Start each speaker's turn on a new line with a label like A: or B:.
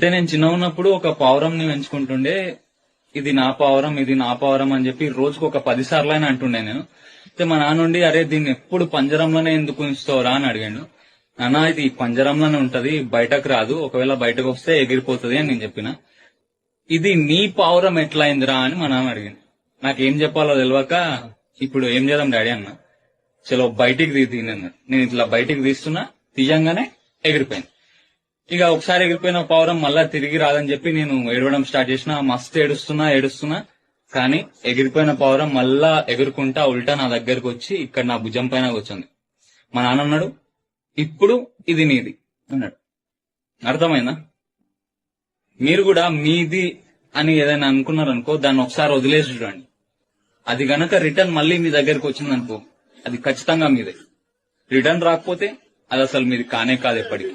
A: అంటే నేను చిన్న ఉన్నప్పుడు ఒక పావురంని పెంచుకుంటుండే. ఇది నా పావురం, ఇది నా పావురం అని చెప్పి రోజుకు ఒక 10 సార్లైనా అంటుండే నేను. అయితే మా నాన్న ఉండి, అరే దీన్ని ఎప్పుడు పంజరంలోనే ఎందుకు ఉంచుతావురా అని అడిగాడు. నాన్న ఇది పంజరంలోనే ఉంటది, బయటకు రాదు, ఒకవేళ బయటకు వస్తే ఎగిరిపోతుంది అని నేను చెప్పిన. ఇది నీ పావురం ఎట్లా అయిందిరా అని మా నాన్న అడిగాను. నాకేం చెప్పాలో తెలియక, ఇప్పుడు ఏం చేద్దాం డాడీ అన్న. చలో బయటికి తీయన్నాడు. నేను ఇట్లా బయటికి తీస్తున్నా, తీయంగానే ఎగిరిపోయింది. ఇక ఒకసారి ఎగిరిపోయిన పావురం మళ్ళా తిరిగి రాదని చెప్పి నేను ఏడవడం స్టార్ట్ చేసిన. మస్తు ఏడుస్తున్నా. కానీ ఎగిరిపోయిన పావురం మళ్ళా ఎగురుకుంటా ఉల్టా నా దగ్గరకు వచ్చి ఇక్కడ నా భుజం పైన కూర్చుంది. మా నాన్న అన్నాడు, ఇప్పుడు ఇది నీది అన్నాడు. అర్థమైందా? మీరు కూడా మీది అని ఏదైనా అనుకున్నారనుకో, దాన్ని ఒకసారి వదిలేసి చూడండి. అది గనక రిటర్న్ మళ్ళీ మీ దగ్గరకు వచ్చిందనుకో, అది ఖచ్చితంగా మీదే. రిటర్న్ రాకపోతే అది అసలు మీది కానే కాదు ఎప్పటికీ.